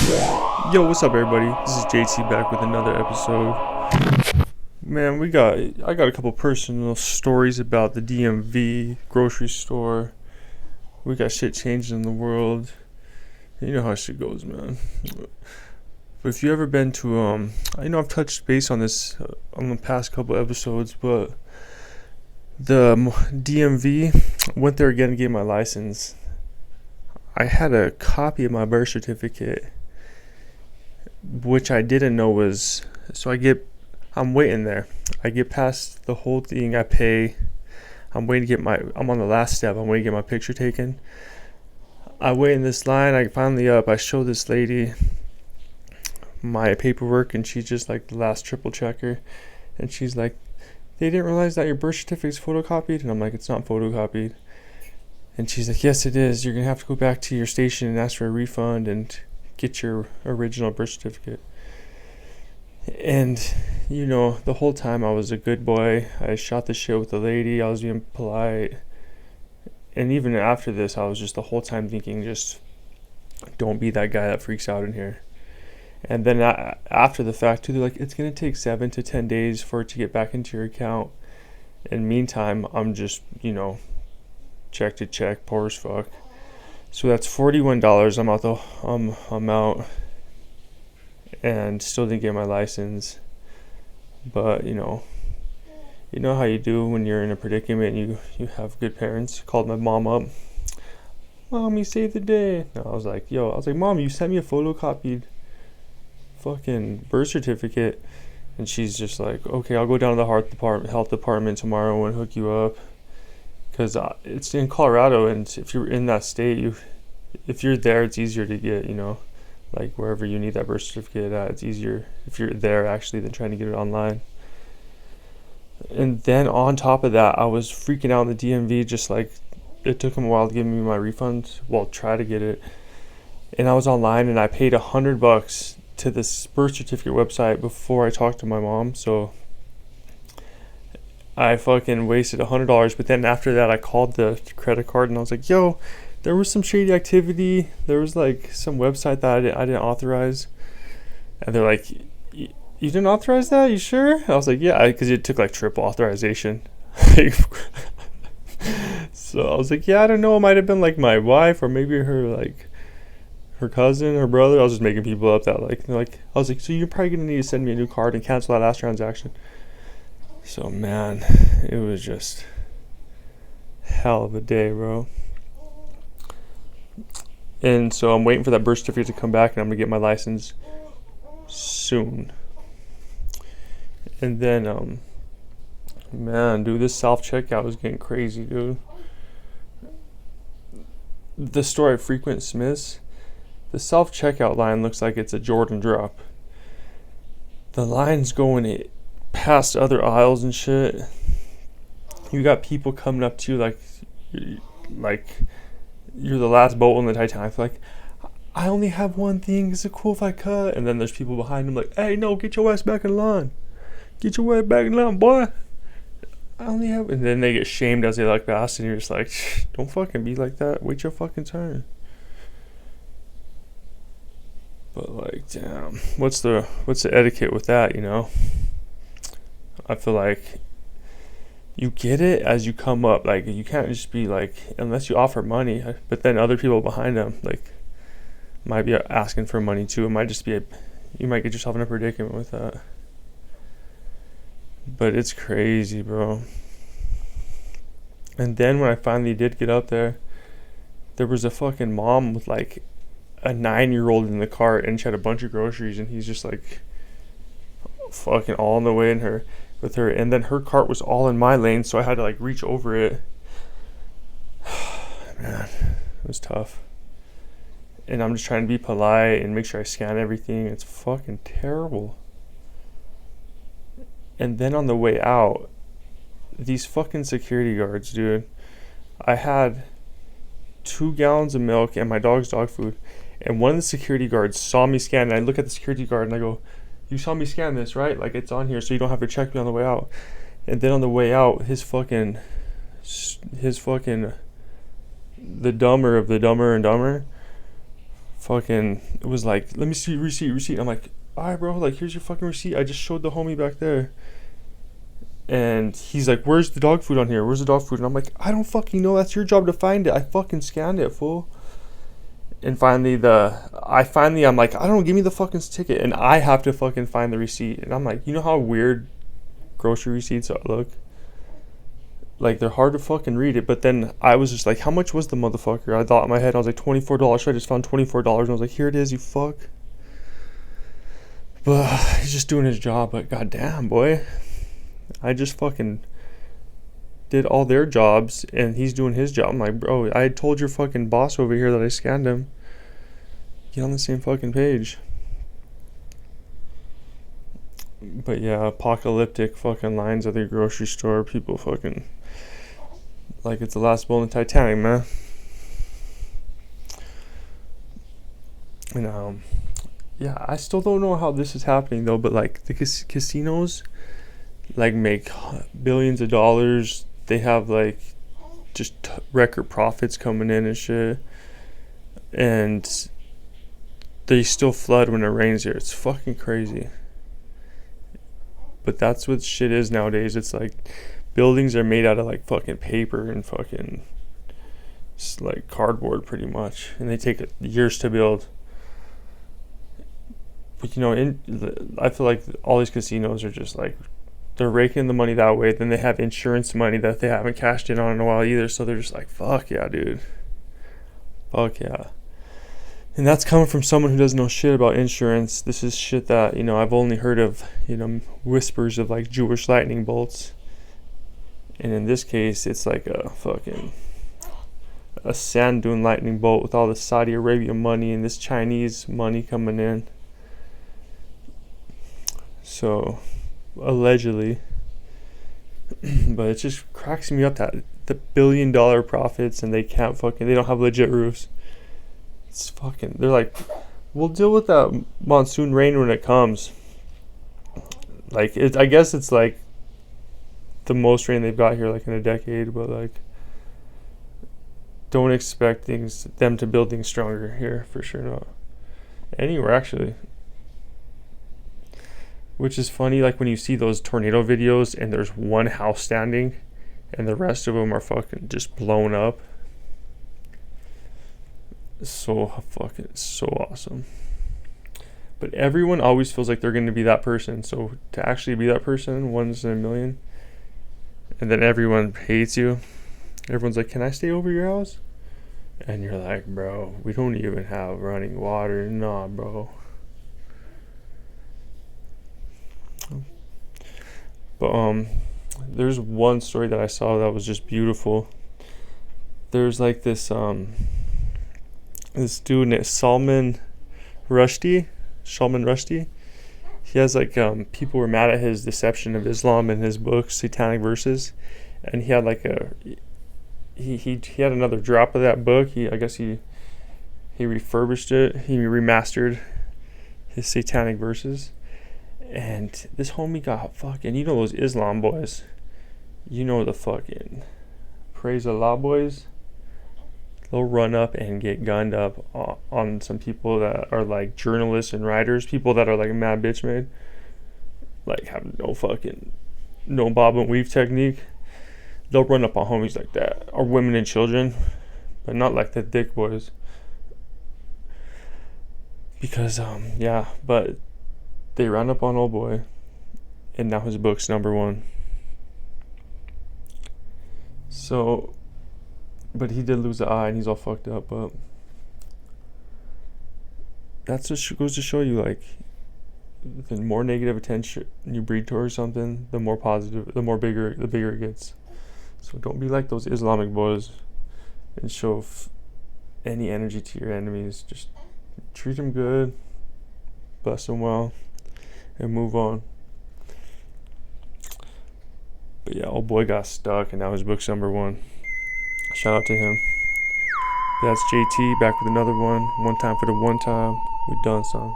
Yo, what's up, everybody? This is JT back with another episode. Man, I got a couple personal stories about the DMV grocery store. We got shit changing in the world. You know how shit goes, man. But if you ever been to I know I've touched base on this on the past couple episodes, but the DMV, went there again to get my license. I had a copy of my birth certificate, which I didn't know was, I'm waiting there. I get past the whole thing, I pay. I'm on the last step. I'm waiting to get my picture taken. I wait in this line. I finally I show this lady my paperwork, and she's just like the last triple checker. And she's like, they didn't realize that your birth certificate's photocopied? And I'm like, it's not photocopied. And she's like, yes, it is. You're going to have to go back to your station and ask for a refund and get your original birth certificate. And, the whole time I was a good boy. I shot the shit with the lady. I was being polite. And even after this, I was just the whole time thinking, just don't be that guy that freaks out in here. And then after the fact, too, they're like, it's going to take 7 to 10 days for it to get back into your account. And meantime, I'm just, check to check, poor as fuck. So that's $41. I'm out, and still didn't get my license. But you know how you do when you're in a predicament. You have good parents. Called my mom up. Mommy, save the day. No, I was like, Mom, you sent me a photocopied fucking birth certificate. And she's just like, okay, I'll go down to the health department tomorrow and hook you up. Because it's in Colorado, and if you're in that state, if you're there, it's easier to get, like wherever you need that birth certificate at, it's easier if you're there actually than trying to get it online. And then on top of that, I was freaking out in the DMV, just like it took them a while to give me my refund. Well, try to get it. And I was online, and I paid $100 to this birth certificate website before I talked to my mom. So I fucking wasted $100. But then after that, I called the credit card, and I was like, there was some shady activity. There was like some website that I didn't authorize. And they're like, you didn't authorize that? You sure? I was like, yeah, because it took like triple authorization. So I was like, yeah, I don't know. It might have been like my wife, or maybe her cousin, her brother. I was just making people up that I was like, so you're probably going to need to send me a new card and cancel that last transaction. So man, it was just hell of a day, bro. And so I'm waiting for that birth certificate to come back, and I'm gonna get my license soon. And then man, dude, this self-checkout was getting crazy, dude. The store I frequent, Smith's, the self-checkout line looks like it's a Jordan drop. The line's going past other aisles and shit. You got people coming up to you like you're the last boat on the Titanic. Like, I only have one thing. Is it cool if I cut? And then there's people behind them like, hey, no, get your ass back in line. Get your ass back in line, boy. I only have... And then they get shamed as they look past, and you're just like, don't fucking be like that. Wait your fucking turn. But like, damn, what's the etiquette with that, I feel like you get it as you come up. Like, you can't just be like, unless you offer money, but then other people behind them might be asking for money too. It might just be you might get yourself in a predicament with that. But it's crazy, bro. And then when I finally did get up there was a fucking mom with like a 9-year-old in the cart, and she had a bunch of groceries, and he's just like fucking all in the way with her, and then her cart was all in my lane, so I had to like reach over it. Man, it was tough. And I'm just trying to be polite and make sure I scan everything. It's fucking terrible. And then on the way out, these fucking security guards, dude. I had 2 gallons of milk and my dog's dog food, and one of the security guards saw me scan, and I look at the security guard and I go, you saw me scan this, right? Like, it's on here, so you don't have to check me on the way out. And then on the way out, his fucking the dumber of the Dumber and Dumber fucking, it was like, let me see receipt. I'm like, all right, bro, like, here's your fucking receipt. I just showed the homie back there. And he's like, where's the dog food on here? Where's the dog food? And I'm like, I don't fucking know. That's your job to find it. I fucking scanned it, fool. And finally, I'm like, I don't know, give me the fucking ticket. And I have to fucking find the receipt. And I'm like, you know how weird grocery receipts look? Like, they're hard to fucking read it. But then I was just like, how much was the motherfucker? I thought in my head, I was like, $24. So I just found $24. And I was like, here it is, you fuck. But he's just doing his job. But goddamn, boy. I just fucking did all their jobs, and he's doing his job. I'm like, bro, I told your fucking boss over here that I scanned him. Get on the same fucking page. But yeah, apocalyptic fucking lines at the grocery store. People fucking like it's the last boat in the Titanic, man. And yeah, I still don't know how this is happening though. But like the casinos, like make billions of dollars. They have like just record profits coming in and shit, and they still flood when it rains here. It's fucking crazy. But that's what shit is nowadays. It's like buildings are made out of like fucking paper and fucking like cardboard pretty much, and they take years to build. But you know, I feel like all these casinos are just like, they're raking the money that way. Then they have insurance money that they haven't cashed in on in a while either. So they're just like, fuck yeah, dude. Fuck yeah. And that's coming from someone who doesn't know shit about insurance. This is shit that, you know, I've only heard of, you know, whispers of like Jewish lightning bolts. And in this case, it's like a sand dune lightning bolt with all the Saudi Arabia money and this Chinese money coming in. So, allegedly. But it just cracks me up that the $1 billion profits and they don't have legit roofs. It's fucking, they're like, we'll deal with that monsoon rain when it comes. Like, I guess it's like the most rain they've got here like in a decade, but like, don't expect them to build things stronger here, for sure not. Anywhere actually. Which is funny, like when you see those tornado videos and there's one house standing and the rest of them are fucking just blown up. So awesome. But everyone always feels like they're going to be that person. So to actually be that person, once in a million, and then everyone hates you. Everyone's like, can I stay over your house? And you're like, bro, we don't even have running water. Nah, bro. But there's one story that I saw that was just beautiful. There's like this dude named Salman Rushdie. He has like people were mad at his deception of Islam in his book Satanic Verses, and he had like he had another drop of that book. I guess he refurbished it. He remastered his Satanic Verses. And this homie got fucking, you know those Islam boys. You know the fucking Praise Allah boys. They'll run up and get gunned up on some people that are like journalists and writers. People that are like mad bitch made. Like have no bob and weave technique. They'll run up on homies like that. Or women and children. But not like the dick boys. Because, yeah, but they ran up on old boy, and now his book's #1. So, but he did lose an eye, and he's all fucked up. But that's just goes to show you, like, the more negative attention you breed towards something, the more positive, the bigger it gets. So don't be like those Islamic boys, and show any energy to your enemies. Just treat them good, bless them well, and move on. But yeah, old boy got stuck, and now his book's #1. Shout out to him. That's JT back with another one. One time for the one time. We done, son.